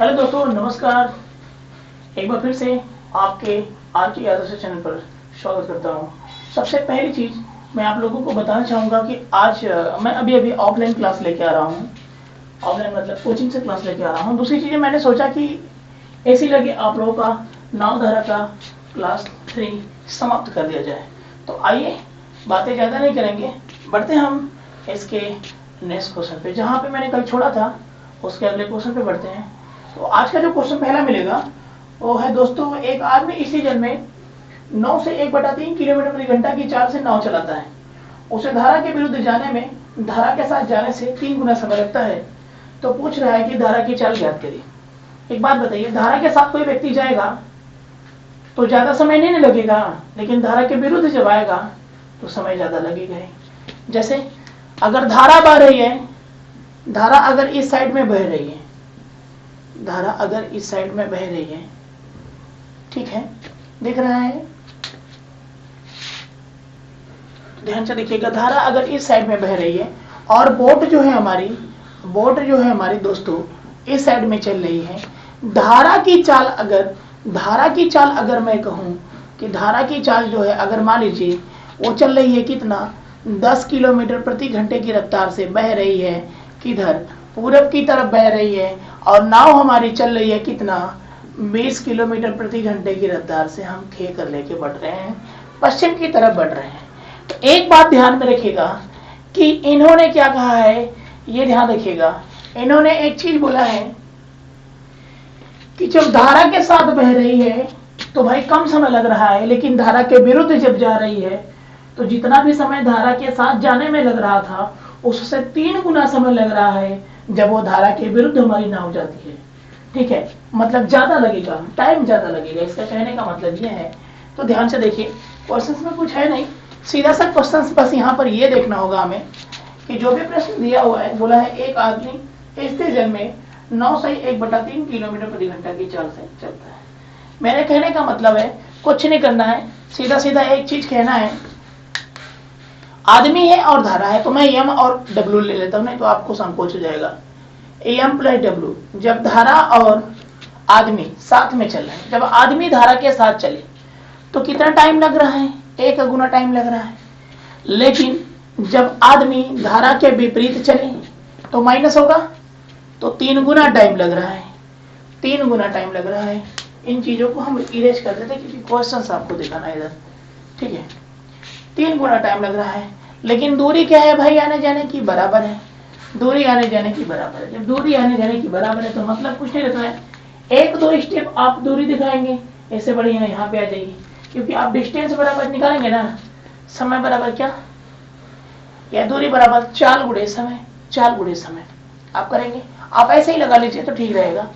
Hello दोस्तों, नमस्कार। एक बार फिर से आपके आर के यादव चैनल पर स्वागत करता हूं। सबसे पहली चीज मैं आप लोगों को बताना चाहूँगा कि आज मैं अभी ऑफलाइन क्लास लेके आ रहा हूं। ऑफलाइन मतलब कोचिंग से क्लास लेके आ रहा हूं। दूसरी चीज़ मैंने सोचा कि ऐसी लगे आप लोगों का नावधारा का क्लास 3 समाप्त कर दिया जाए। तो आइए बातें ज़्यादा नहीं करेंगे, बढ़ते हम इसके नेक्स्ट क्वेश्चन पे। जहाँ पे मैंने कल छोड़ा था उसके अगले क्वेश्चन पे बढ़ते हैं। तो आज का जो क्वेश्चन पहला मिलेगा वो है दोस्तों, एक आदमी इस सीजन में 9 से 1/3 किलोमीटर प्रति घंटा की चाल से नाव चलाता है। उसे धारा के विरुद्ध जाने में धारा के साथ जाने से 3 गुना समय लगता है। तो पूछ रहा है कि धारा की चाल ज्ञात करिए। एक बात बताइए, धारा के साथ कोई व्यक्ति जाएगा तो ज्यादा समय नहीं लगेगा, लेकिन धारा के विरुद्ध जब आएगा तो समय ज्यादा लगेगा। जैसे अगर धारा बह रही है, धारा अगर इस साइड में बह रही है, धारा अगर इस साइड में बह रही है, ठीक है, दिख रहा है, ध्यान से देखिएगा। धारा अगर इस साइड में बह रही है और बोट जो है हमारी दोस्तों इस साइड में चल रही है। धारा की चाल अगर मैं कहूं कि धारा की चाल जो है, अगर मान लीजिए वो चल रही है कितना, 10 किलोमीटर प्रति घंटे की रफ्तार से बह रही है, किधर, पूरब की तरफ बह रही है, और नाव हमारी चल रही है कितना, 20 किलोमीटर प्रति घंटे की रफ्तार से हम खे कर लेके बढ़ रहे हैं, पश्चिम की तरफ बढ़ रहे हैं। तो एक बात ध्यान में रखिएगा कि इन्होंने क्या कहा है, ये ध्यान रखिएगा। इन्होंने एक चीज बोला है कि जब धारा के साथ बह रही है तो भाई कम समय लग रहा है, लेकिन धारा के विरुद्ध जब जा रही है तो जितना भी समय धारा के साथ जाने में लग रहा था उससे 3 गुना समय लग रहा है जब वो धारा के विरुद्ध हमारी नाव जाती है। ठीक है, मतलब ज्यादा लगेगा, टाइम ज्यादा लगेगा, इसका कहने का मतलब ये है। तो ध्यान से देखिए, क्वेश्चन में कुछ है नहीं, सीधा सा क्वेश्चन, बस यहाँ पर ये देखना होगा हमें कि जो भी प्रश्न दिया हुआ है, बोला है एक आदमी इस सीजन में 9 से 1/3 किलोमीटर प्रति घंटा की चाल से चलता है। मेरे कहने का मतलब है कुछ नहीं करना है, सीधा सीधा एक चीज कहना है, आदमी है और धारा है, तो मैं एम और डब्ल्यू ले लेता हूं, नहीं तो आपको संकोच हो जाएगा। एम प्लस डब्ल्यू, जब धारा और आदमी साथ में चल रहे हैं, जब आदमी धारा के साथ चले तो कितना टाइम लग रहा है, 1 गुना टाइम लग रहा है। लेकिन जब आदमी धारा के विपरीत चले तो माइनस होगा, तो 3 गुना टाइम लग रहा है, 3 गुना टाइम लग रहा है। इन चीजों को हम इरेज कर देते क्योंकि क्वेश्चन आपको दिखाना है इधर, ठीक है। 3 गुना टाइम लग रहा है, लेकिन दूरी क्या है भाई, आने जाने की बराबर है, दूरी आने जाने की बराबर है। जब दूरी आने जाने की बराबर है तो मतलब कुछ नहीं रहता है, 1-2 स्टेप आप दूरी दिखाएंगे, इससे बढ़िया यहाँ पे आ जाएगी, क्योंकि आप डिस्टेंस बराबर निकालेंगे ना, समय बराबर क्या, या दूरी बराबर चाल गुणे समय आप करेंगे। आप ऐसे ही लगा लीजिए तो ठीक रहेगा।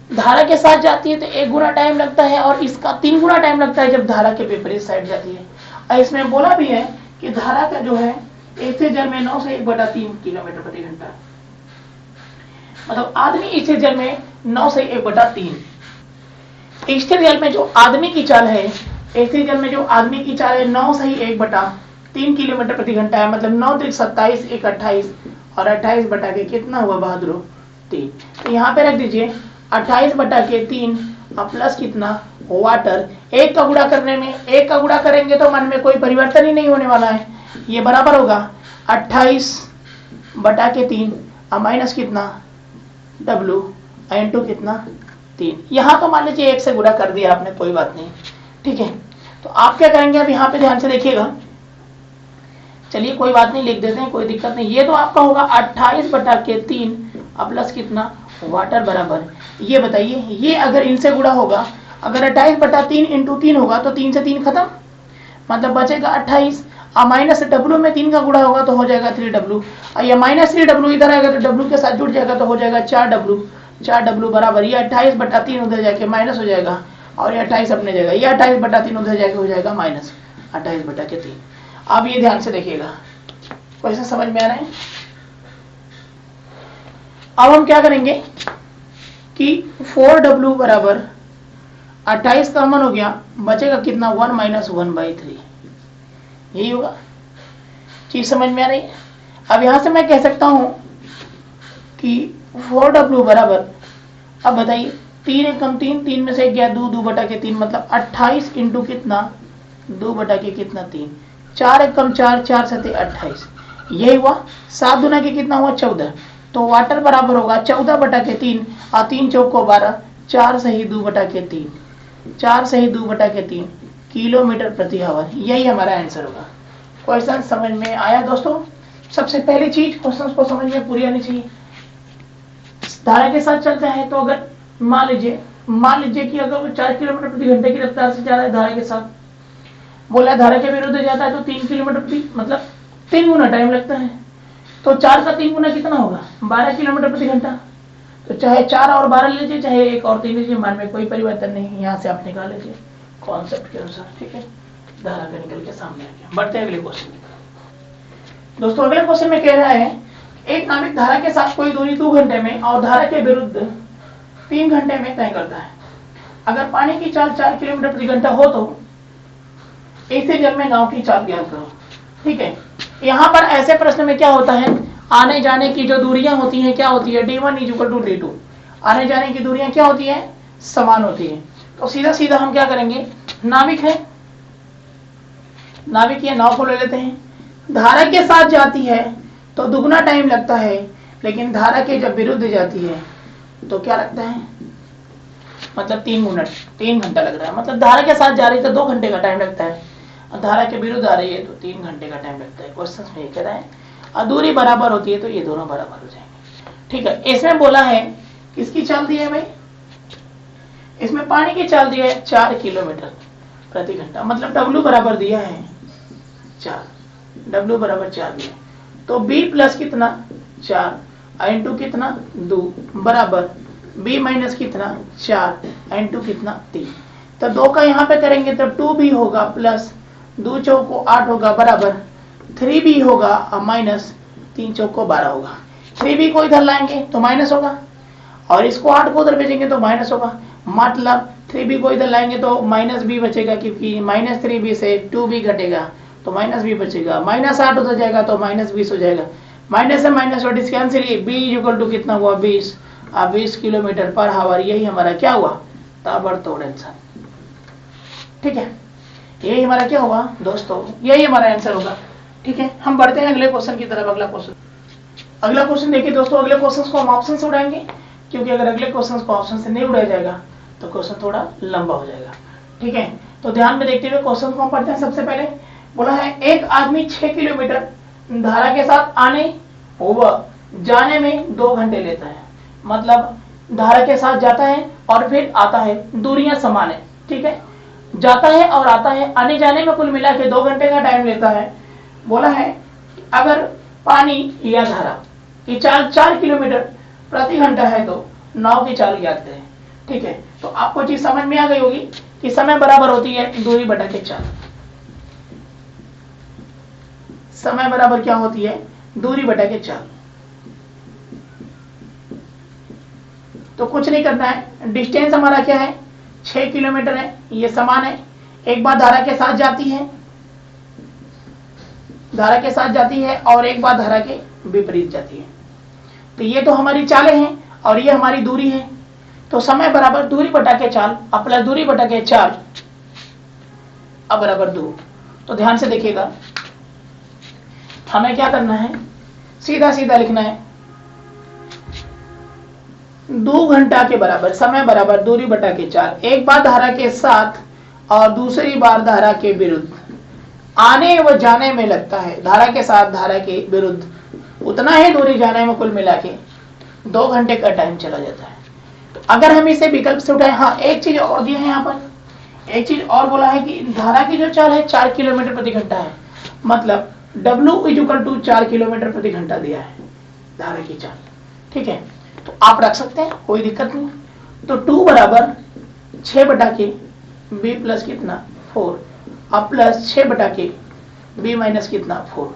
धारा के साथ जाती है तो 1 गुना टाइम लगता है, और इसका 3 गुना टाइम लगता है जब धारा के विपरीत साइड जाती है। और इसमें बोला भी है कि धारा का जो है एक सीजन में 9 से 1/3 किलोमीटर प्रति घंटा, मतलब आदमी इस सीजन में 9 से 1/3, स्थिर जल में जो आदमी की चाल है, एक सीजन में जो आदमी की चाल है 9 से 1/3 किलोमीटर प्रति घंटा है, मतलब 9 3 27 1 28, और 28 बटा के कितना हुआ बहादुर, 3। तो यहाँ पे रख दीजिए 28 बटा के 3 प्लस कितना वाटर, एक का गुणा करने में, एक का गुणा करेंगे तो मन में कोई परिवर्तन ही नहीं होने वाला है, ये बराबर होगा 28 बटा के 3 माइनस कितना W इंटू कितना 3। यहाँ तो मान लीजिए 1 से गुणा कर दिया आपने, कोई बात नहीं, ठीक है। तो आप क्या करेंगे, अब यहाँ पे ध्यान से देखिएगा, चलिए कोई बात नहीं, लिख देते हैं, कोई दिक्कत नहीं। ये तो आपका होगा 28 बटा के 3 प्लस कितना वाटर बराबर, ये बताइए, ये अगर इनसे गुणा होगा, अगर 28 बटा 3 इंटू 3 होगा तो 3 से 3 खत्म, मतलब बचेगा 28, और माइनस W में 3 का गुणा होगा तो हो जाएगा 3W, और ये माइनस 3W इधर आएगा तो W के साथ जुड़ जाएगा तो हो जाएगा 4W बराबर, ये 28 बटा 3 उधर जाके माइनस हो जाएगा, और ये 28 अपने जगह, ये 28 बटा 3 उधर जाके हो जाएगा माइनस 28 बटा के 3। अब ये ध्यान से देखिएगा, क्वेश्चन समझ में आ रहे हैं। अब हम क्या करेंगे कि 4W बराबर 28 कॉमन हो गया, बचेगा कितना 1 माइनस 1/3, यही होगा। चीज समझ में आ रही है। अब यहां से मैं कह सकता हूं कि 4W बराबर अब बताइए 3 एकम 3, 3 में से 1 गया 2, 2 बटा के 3 मतलब 28 इंटू कितना 2 बटा के कितना 3, 4 एकम 4, 4 सते 28, यही हुआ। 7 दुना के कितना हुआ 14, तो वाटर बराबर होगा 14 बटा के 3 और 3 चौक को 12, 4 सही 2 बटा के 3, 4 सही 2 बटा के 3 किलोमीटर प्रति आवर, यही हमारा आंसर होगा। क्वेश्चन समझ में आया दोस्तों? सबसे पहली चीज क्वेश्चन को समझ में पूरी आनी चाहिए। धारा के साथ चलते हैं तो अगर मान लीजिए कि अगर वो 4 किलोमीटर प्रति घंटे की रफ्तार से जा रहा है धारा के साथ, बोला धारा के विरुद्ध जाता है तो 3 किलोमीटर प्रति मतलब 3 गुना टाइम लगता है, तो 4 का 3 गुना कितना होगा 12 किलोमीटर प्रति घंटा। तो चाहे 4 और 12 लीजिए, चाहे 1 और 3 लीजिए, मान में कोई परिवर्तन नहीं, यहाँ से आप निकाल लीजिए कॉन्सेप्ट के अनुसार, ठीक है। धारा का निकल के सामने आ गया। बढ़ते हैं अगले क्वेश्चन में दोस्तों। अगले क्वेश्चन में कह रहा है एक नाविक धारा के साथ कोई दूरी 2 घंटे में और धारा के विरुद्ध 3 घंटे में तय करता है। अगर पानी की चाल 4 किलोमीटर प्रति घंटा हो तो ऐसे जल में नाव की चाल ज्ञात करो, ठीक है। यहाँ पर ऐसे प्रश्न में क्या होता है, आने जाने की जो दूरियां होती हैं क्या होती है, d1 = d2, आने जाने की दूरियां क्या होती है समान होती है। तो सीधा सीधा हम क्या करेंगे, नाविक है, नाविक या नाव को ले लेते हैं, धारा के साथ जाती है तो दुगना टाइम लगता है, लेकिन धारा के जब विरुद्ध जाती है तो क्या लगता है, मतलब 3 घंटा लग रहा है, मतलब धारा के साथ जा रही है तो 2 घंटे का टाइम लगता है, धारा के विरुद्ध आ रही है तो 3 घंटे का टाइम लगता है। क्वेश्चन में ये कह रहा है और दूरी बराबर होती है तो ये दोनों बराबर हो जाएंगे, ठीक है। इसमें बोला है किसकी चाल दी है भाई, इसमें पानी की चाल दी है 4 किलोमीटर प्रति घंटा, मतलब W बराबर दिया है 4, W बराबर 4 दिया, तो B प्लस कितना 4 इंटू कितना 2 बराबर B माइनस कितना 4 इंटू कितना 3, तो 2 का यहाँ पे करेंगे तो 2B होगा प्लस 2 चौक को 8 होगा बराबर 3B होगा और माइनस 3 चौक को 12 होगा। 3B को इधर लाएंगे तो माइनस होगा और इसको 8 को उधर भेजेंगे तो माइनस होगा, मतलब 3B को इधर लाएंगे तो माइनस B बचेगा, क्योंकि माइनस 3B से 2B घटेगा तो माइनस B बचेगा, माइनस 8 उधर जाएगा तो माइनस 20 हो जाएगा, माइनस से माइनस और कैंसिल, B = कितना हुआ 20 और 20 किलोमीटर पर आवर, यही हमारा क्या हुआ ताबड़तोड़ आंसर, ठीक है। यही हमारा क्या हुआ दोस्तों, यही हमारा आंसर होगा, ठीक है। हम बढ़ते हैं अगले क्वेश्चन की तरफ। अगला क्वेश्चन देखिए दोस्तों, अगले क्वेश्चन को हम ऑप्शन से उड़ाएंगे, क्योंकि अगर अगले क्वेश्चन को ऑप्शन से नहीं उड़ाया जाएगा तो क्वेश्चन थोड़ा लंबा हो जाएगा, ठीक है। तो ध्यान में देखते हुए क्वेश्चन को हम पढ़ते हैं। सबसे पहले बोला है एक आदमी 6 किलोमीटर धारा के साथ आने व जाने में 2 घंटे लेता है, मतलब धारा के साथ जाता है और फिर आता है, दूरियां समान है, ठीक है, जाता है और आता है, आने जाने में कुल मिला के 2 घंटे का टाइम लेता है। बोला है अगर पानी या धारा की चाल 4 किलोमीटर प्रति घंटा है तो नाव की चाल ज्ञात करें, ठीक है। तो आपको चीज समझ में आ गई होगी कि समय बराबर होती है दूरी बटा के चाल, समय बराबर क्या होती है दूरी बटा के चाल। तो कुछ नहीं करना है, डिस्टेंस हमारा क्या है 6 किलोमीटर है, ये समान है। एक बार धारा के साथ जाती है, धारा के साथ जाती है और एक बार धारा के विपरीत जाती है, तो ये तो हमारी चालें हैं और ये हमारी दूरी है। तो समय बराबर दूरी बटा के चाल अब प्लस दूरी बटा के चाल अब बराबर 2। तो ध्यान से देखिएगा, हमें क्या करना है, सीधा सीधा लिखना है 2 घंटा के बराबर समय बराबर दूरी बटा के चाल, एक बार धारा के साथ और दूसरी बार धारा के विरुद्ध, आने व जाने में लगता है, धारा के साथ धारा के विरुद्ध उतना ही दूरी जाने में कुल मिला के 2 घंटे का टाइम चला जाता है। तो अगर हम इसे विकल्प से उठाएं, हाँ एक चीज और दी है यहाँ पर, एक चीज और बोला है कि धारा की जो चाल है 4 किलोमीटर प्रति घंटा है, मतलब W = 4 किलोमीटर प्रति घंटा दिया है धारा की चाल, ठीक है। तो आप रख सकते हैं, कोई दिक्कत नहीं। तो 2 बराबर 6 बटा के B प्लस कितना 4 अब प्लस 6 बटा के B माइनस कितना 4।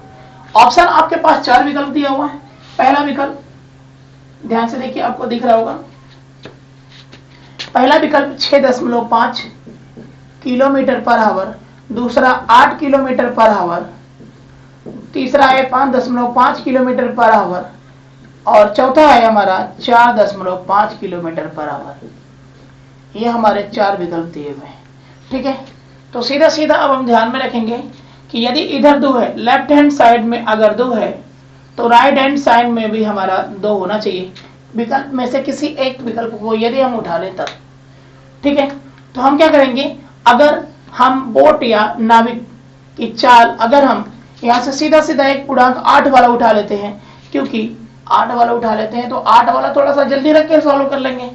ऑप्शन आपके पास 4 विकल्प दिया हुआ है। पहला विकल्प ध्यान से देखिए, आपको दिख रहा होगा, पहला विकल्प 6.5 किलोमीटर पर आवर, दूसरा 8 किलोमीटर पर आवर, तीसरा है 5.5 किलोमीटर पर आवर और चौथा है हमारा 4.5 किलोमीटर पर आवर। ये हमारे 4 विकल्प दिए हुए हैं। ठीक है, तो सीधा सीधा अब हम ध्यान में रखेंगे कि यदि इधर 2 है, लेफ्ट हैंड साइड में अगर 2 है तो राइट हैंड साइड में भी हमारा 2 होना चाहिए। विकल्प में से किसी एक विकल्प को यदि हम उठा लें तब। ठीक है, तो हम क्या करेंगे, अगर हम बोट या नाविक की चाल, अगर हम यहाँ से सीधा सीधा एक पूर्णांक 8 वाला उठा लेते हैं, क्योंकि 8 वाला उठा लेते हैं तो 8 वाला थोड़ा सा जल्दी रख के सॉल्व कर लेंगे।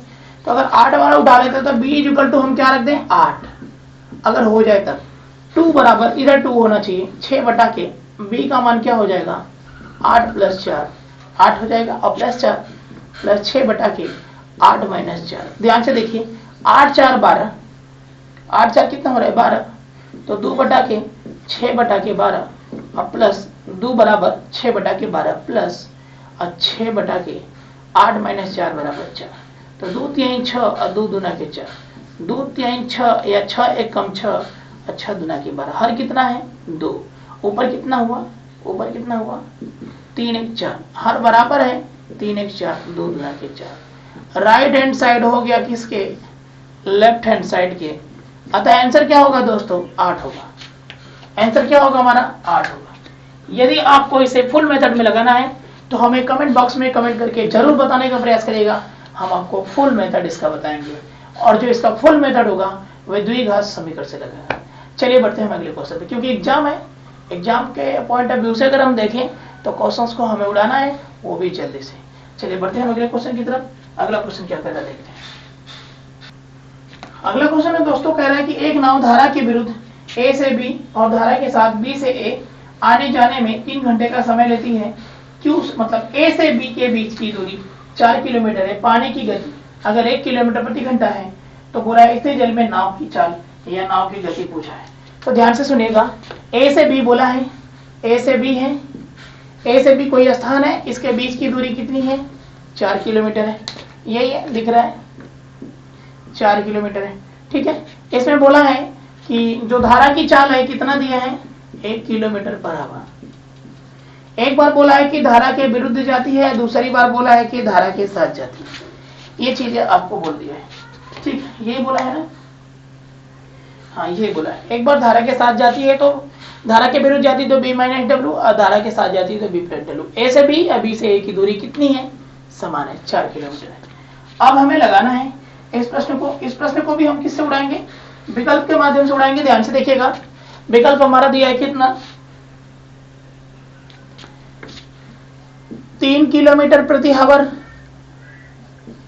तो अगर 8 वाला उठा लेते हैं तो b इक्वल टू हम क्या रख दें 8, अगर हो जाए तब 2 बराबर, इधर 2 होना चाहिए, 6 बटा के b का मान क्या हो जाएगा 8 प्लस 4, 8 हो जाएगा, और प्लस 4 प्लस 6 बटा के 8 माइनस 4। ध्यान से देखिए 8 4 12, 8 4 कितना हो रहा है 12, तो 2 बटा के 6 बटा के 12 और प्लस 2 बराबर 6 बटा के 12 प्लस और 6 बटा के 8 माइनस 4 बराबर 4। तो 2 3 6 और 2 दूना के 4, 2 3 6 या 6 1 कम 6 और 6 दूना के 12। हर कितना है 2, ऊपर कितना हुआ, ऊपर कितना हुआ 3 1 4, हर बराबर है 3 1 4, 2 दूना के 4। राइट हैंड साइड हो गया किसके, लेफ्ट हैंड साइड के। अतः आंसर क्या होगा दोस्तों 8 होगा। आंसर क्या होगा हमारा 8 होगा। यदि आपको इसे फुल मेथड में लगाना है तो हमें कमेंट बॉक्स में कमेंट करके जरूर बताने का प्रयास करिएगा, हम आपको फुल मेथड इसका बताएंगे। और जो इसका फुल मेथड होगा वह द्विघात समीकरण से लगेगा। चलिए बढ़ते हैं हम अगले क्वेश्चन पे, क्योंकि एग्जाम है, एग्जाम के पॉइंट ऑफ व्यू से अगर हम देखें तो क्वेश्चंस को हमें उड़ाना है, वो भी जल्दी से। चलिए बढ़ते हैं हम अगले क्वेश्चन की तरफ। अगला क्वेश्चन क्या कह रहा है देखते हैं। अगला क्वेश्चन में दोस्तों कह रहा है कि एक नाव धारा के विरुद्ध ए से बी और धारा के साथ बी से ए आने जाने में 3 घंटे का समय लेती है। क्यों, मतलब ए से बी के बीच की दूरी 4 किलोमीटर है। पानी की गति अगर 1 किलोमीटर प्रति घंटा है तो बोला है स्थिर जल में नाव की चाल या नाव की गति पूछा है। तो ध्यान से सुनिएगा, ए से बी बोला है, ए से बी है, ए से बी कोई स्थान है, इसके बीच की दूरी कितनी है 4 किलोमीटर है। यही है, दिख रहा है 4 किलोमीटर है। ठीक है, इसमें बोला है कि जो धारा की चाल है कितना दिया है 1 किलोमीटर पर आवर। एक बार बोला है कि धारा के विरुद्ध जाती है, दूसरी बार बोला है कि धारा के साथ जाती है। ये चीजें आपको बोल दिया है। ठीक, यही बोला है ना, हाँ ये बोला है। एक बार धारा के साथ जाती है तो धारा के विरुद्ध जाती है तो b माइनस डब्ल्यू, और धारा के साथ जाती है तो b प्लस डब्ल्यू। ए से बी या बी से ए की दूरी कितनी है, समान है, 4 किलोमीटर है। अब हमें लगाना है इस प्रश्न को भी हम किससे उड़ाएंगे, विकल्प के माध्यम से उड़ाएंगे। ध्यान से देखिएगा, विकल्प हमारा दिया है कितना 3 किलोमीटर प्रति hour,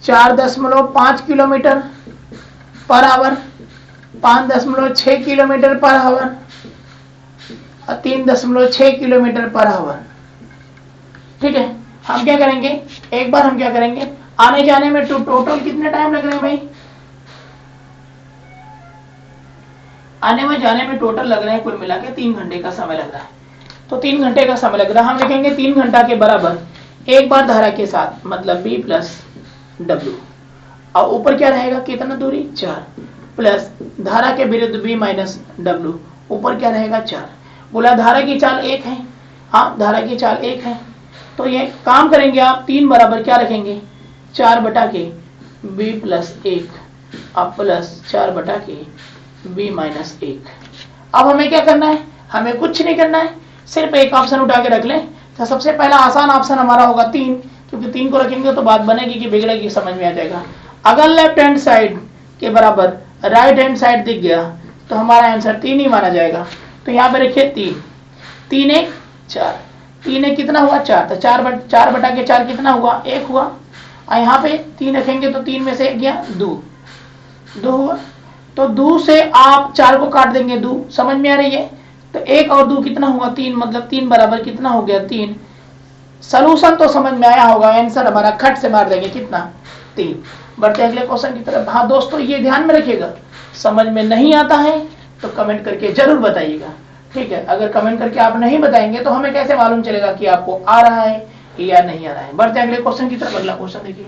4.5 kilometre per hour, 5.6 kilometre per hour और 3.6 किलोमीटर पर आवर। ठीक है, हम क्या करेंगे, एक बार हम क्या करेंगे, आने जाने में टोटल कितने टाइम लग रहे हैं भाई, आने में जाने में टोटल लग रहे हैं कुल मिला के 3 घंटे का समय लग रहा है। तो 3 घंटे का समय लग रहा है, हम लिखेंगे 3 घंटा के बराबर एक बार धारा के साथ, मतलब b प्लस डब्ल्यू, और ऊपर क्या रहेगा कितना दूरी 4, प्लस धारा के विरुद्ध b माइनस डब्ल्यू, ऊपर क्या रहेगा 4। बोला धारा की चाल 1 है, हाँ धारा की चाल 1 है, तो ये काम करेंगे आप 3 बराबर क्या रखेंगे 4 बटा के b प्लस 1 और प्लस 4 बटा के b माइनस 1। अब हमें क्या करना है, हमें कुछ नहीं करना है, सिर्फ एक ऑप्शन उठा के रख लें। तो सबसे पहला आसान ऑप्शन हमारा होगा 3, क्योंकि 3 को रखेंगे तो बात बनेगी कि बिगड़ेगी, समझ में आ जाएगा। अगर लेफ्ट हैंड साइड के बराबर राइट हैंड साइड दिख गया तो हमारा आंसर 3 ही माना जाएगा। तो यहाँ पे रखिए 3, 3 1 4, 3 1 कितना हुआ 4, तो 4 बटा के 4 कितना हुआ 1 हुआ, और यहाँ पे 3 रखेंगे तो 3 में से 1 गया 2 हुआ, तो 2 से आप 4 को काट देंगे 2, समझ में आ रही है। तो 1 और 2 कितना हुआ 3, मतलब 3 बराबर कितना हो गया 3। सलूशन तो समझ में आया होगा, आंसर हमारा खट से मार देंगे कितना 3। बढ़ते अगले क्वेश्चन की तरफ। हाँ दोस्तों ये ध्यान में रखिएगा, समझ में नहीं आता है तो कमेंट करके जरूर बताइएगा। ठीक है, अगर कमेंट करके आप नहीं बताएंगे तो हमें कैसे मालूम चलेगा कि आपको आ रहा है या नहीं आ रहा है। बढ़ते अगले क्वेश्चन की तरफ। अगला क्वेश्चन देखिए,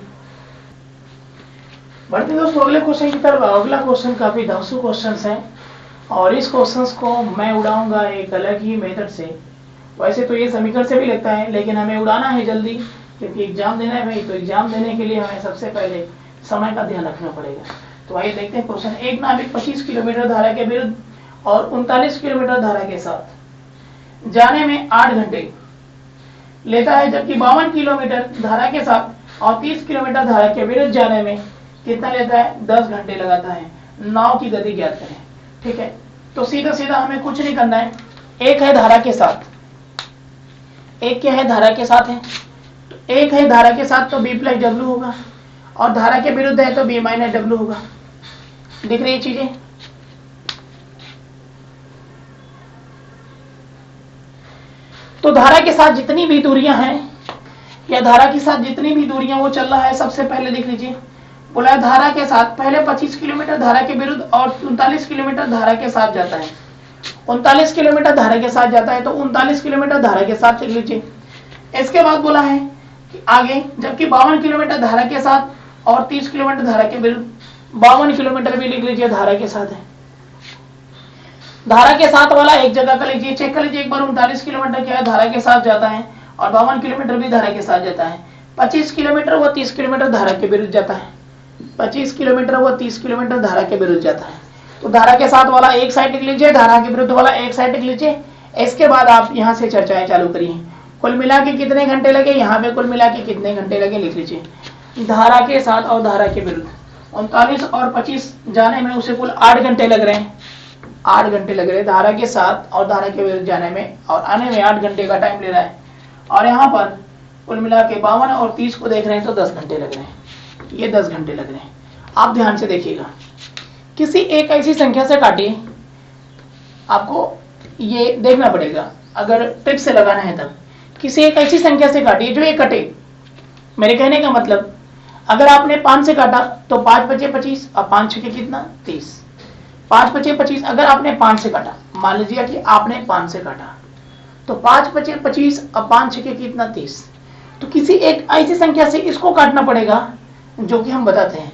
बढ़ते दोस्तों अगले क्वेश्चन की तरफ। अगला क्वेश्चन काफी धांसू क्वेश्चन है और इस क्वेश्चंस को मैं उड़ाऊंगा एक अलग ही मेथड से। वैसे तो ये समीकरण से भी लगता है, लेकिन हमें उड़ाना है जल्दी, क्योंकि एग्जाम देना है भाई, तो एग्जाम देने के लिए हमें सबसे पहले समय का ध्यान रखना पड़ेगा। तो आइए देखते हैं क्वेश्चन। एक नाविक 25 किलोमीटर धारा के विरुद्ध और 39 किलोमीटर धारा के साथ जाने में 8 घंटे लेता है, जबकि 52 किलोमीटर धारा के साथ और 30 किलोमीटर धारा के विरुद्ध जाने में कितना लेता है? 10 घंटे लगाता है। नाव की गति ज्ञात करें। ठीक है, तो सीधा सीधा हमें कुछ नहीं करना है। एक है धारा के साथ, एक क्या है? धारा के साथ है। तो एक है धारा के साथ तो b प्लस डब्ल्यू होगा, और धारा के विरुद्ध है तो b माइनस डब्ल्यू होगा। दिख रही है चीजें? तो धारा के साथ जितनी भी दूरियां हैं, या धारा के साथ जितनी भी दूरियां वो चल रहा है, सबसे पहले देख लीजिए। बोला धारा के साथ पहले 25 किलोमीटर धारा के विरुद्ध और 39 किलोमीटर धारा के साथ जाता है। 39 किलोमीटर धारा के साथ जाता है, तो 39 किलोमीटर धारा के साथ लिख लीजिए। इसके बाद बोला है कि आगे, जबकि 52 किलोमीटर धारा के साथ और 30 किलोमीटर धारा के विरुद्ध, 52 किलोमीटर भी लिख लीजिए धारा के साथ है। धारा के साथ वाला एक जगह का लीजिए, चेक कर लीजिए एक बार। 39 किलोमीटर क्या है? धारा के साथ जाता है, और 52 किलोमीटर भी धारा के साथ जाता है। 25 किलोमीटर व 30 किलोमीटर धारा के विरुद्ध जाता है। 25 किलोमीटर व 30 किलोमीटर धारा के विरुद्ध जाता है। तो धारा के साथ वाला एक साइड लिख लीजिए, धारा के विरुद्ध वाला एक साइड लिख लीजिए। इसके बाद आप यहाँ से चर्चाएं चालू करिए। कुल मिला के कितने घंटे लगे? यहाँ पे कुल मिला के कितने घंटे लगे लिख लीजिए। धारा के साथ और धारा के विरुद्ध 39 और 25 जाने में उसे कुल 8 घंटे लग रहे हैं। 8 घंटे लग रहे हैं धारा के साथ और धारा के विरुद्ध जाने में, और आने में 8 घंटे का टाइम ले रहा है। और यहाँ पर कुल मिला के 52 और 30 को देख रहे हैं तो 10 घंटे लग रहे हैं। ये 10 घंटे लग रहे हैं। आप ध्यान से देखिएगा, किसी एक ऐसी संख्या से काटिए। आपको ये देखना पड़ेगा, अगर ट्रिक से लगाना है तब। किसी एक ऐसी संख्या से काटिए जो ये कटे। मेरे कहने का मतलब, अगर आपने 5 से काटा तो 5 बचे 25 और 5 छके कितना? 30। 5 बचे 25। अगर आपने 5 से काटा, मान लीजिए कि आपने 5 से काटा, तो 5 बचे 25 और 5 छके कितना? 30। तो किसी एक ऐसी संख्या से इसको काटना पड़ेगा जो कि हम बताते हैं।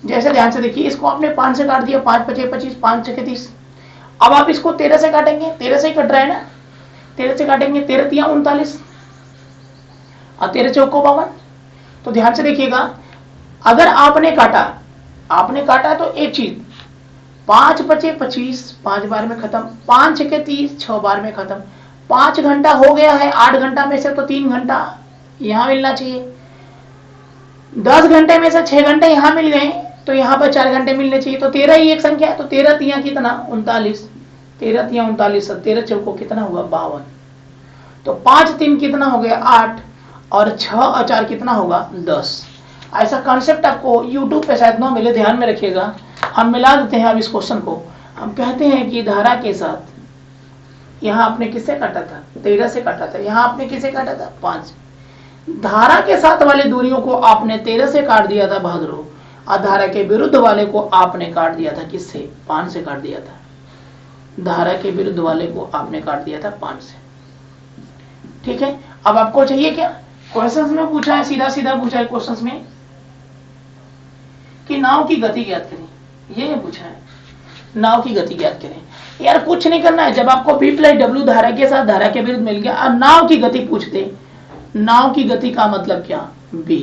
जैसे ध्यान से देखिए, इसको आपने 5 से काट दिया, 5 बचे 25, 5 छके 30। अब आप इसको 13 से काटेंगे, 13 से ही कट रहा है ना, 13 से काटेंगे, 13 तिया 39 और 13 चौको 52। तो ध्यान से देखिएगा, अगर आपने काटा तो एक चीज, 5 बचे 25, 5 बार में खत्म, 5 छके 30, 6 बार में खत्म। 5 घंटा हो गया है। 8 घंटा में से तो 3 घंटा यहां मिलना चाहिए। 10 घंटे में से 6 घंटे यहां मिल गए, तो यहाँ पर 4 घंटे मिलने चाहिए। तो 13 ही एक संख्या है, तो 13 तिया कितना? 39। 13 तिया 39, 13 चौको कितना हुआ? 52। तो 5 3 कितना हो गया? 8, और 6 और 4 कितना होगा? 10। ऐसा कॉन्सेप्ट आपको YouTube पे शायद ना मिले, ध्यान में रखिएगा। हम मिला देते हैं अब इस क्वेश्चन को। हम कहते हैं कि धारा के साथ यहाँ आपने किससे काटा था? 13 से काटा था। यहाँ आपने किसे काटा था? 5। धारा के साथ वाले दूरियों को आपने 13 से काट दिया था बहादुर, और धारा के विरुद्ध वाले को आपने काट दिया था किससे? 5 से काट दिया था। धारा के विरुद्ध वाले को आपने काट दिया था 5 से। ठीक है, अब आपको चाहिए क्या? क्वेश्चंस में पूछा है, सीधा सीधा पूछा है क्वेश्चंस में कि नाव की गति ज्ञात करें। ये पूछा है, नाव की गति ज्ञात करें। यार कुछ नहीं करना है, जब आपको B प्लस डब्ल्यू धारा के साथ धारा के विरुद्ध मिल गया, अब नाव की गति पूछते। नाव की गति का मतलब क्या? B।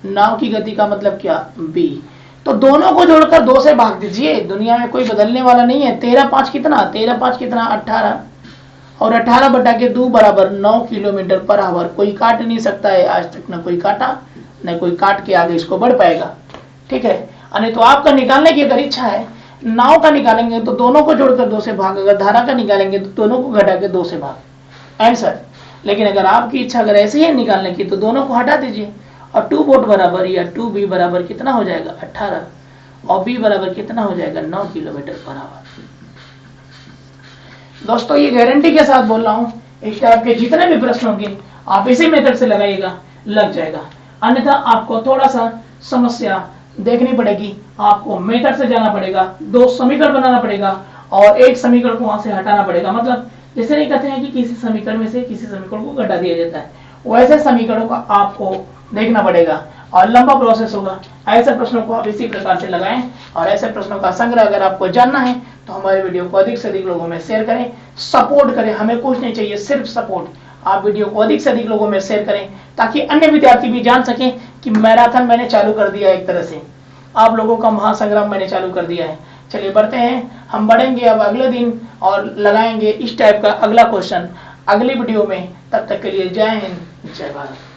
नाव की गति का मतलब क्या? B। तो दोनों को जोड़कर 2 से भाग दीजिए, दुनिया में कोई बदलने वाला नहीं है। 13 5 कितना? 13 5 कितना? 18, और 18 बटा के 2 बराबर 9 किलोमीटर पर आवर। कोई काट नहीं सकता है, आज तक न कोई काटा न कोई काट के आगे इसको बढ़ पाएगा। ठीक है, नहीं तो आपका निकालने की अगर इच्छा है, नाव का निकालेंगे तो दोनों को जोड़कर 2 से भाग, अगर धारा का निकालेंगे तो दोनों को घटा के 2 से भाग, आंसर। लेकिन अगर आपकी इच्छा अगर ऐसे ही निकालने की, तो दोनों को हटा दीजिए, और 2 वोट बराबर या 2b बराबर कितना हो जाएगा? 18, और b बराबर कितना हो जाएगा? 9 किलोमीटर पर आवर। दोस्तों ये गारंटी के साथ बोल रहा हूँ, इस टाइप के जितने भी प्रश्न होंगे आप इसी मेथड से लगाइएगा, लग जाएगा। अन्यथा आपको थोड़ा सा समस्या देखनी पड़ेगी, आपको मेथड से जाना पड़ेगा, 2 समीकरण बनाना पड़ेगा, और एक समीकरण को वहां से हटाना पड़ेगा। मतलब जैसे नहीं कहते हैं कि किसी समीकरण में से किसी समीकरण को घटा दिया जाता है, वैसे समीकरणों का आपको देखना पड़ेगा, और लंबा प्रोसेस होगा। ऐसे प्रश्नों को आप इसी प्रकार से लगाएं, और ऐसे प्रश्नों का संग्रह अगर आपको जानना है तो हमारे वीडियो को अधिक से अधिक लोगों में शेयर करें, सपोर्ट करें। हमें कुछ नहीं चाहिए, सिर्फ सपोर्ट। आप वीडियो को अधिक से अधिक लोगों में शेयर करें ताकि अन्य विद्यार्थी भी जान सकें कि मैराथन मैंने चालू कर दिया है, एक तरह से आप लोगों का महासंग्राम मैंने चालू कर दिया है। चलिए बढ़ते हैं, हम बढ़ेंगे अब अगले दिन और लगाएंगे इस टाइप का अगला क्वेश्चन अगली वीडियो में। तब तक के लिए जय हिंद, जय भारत।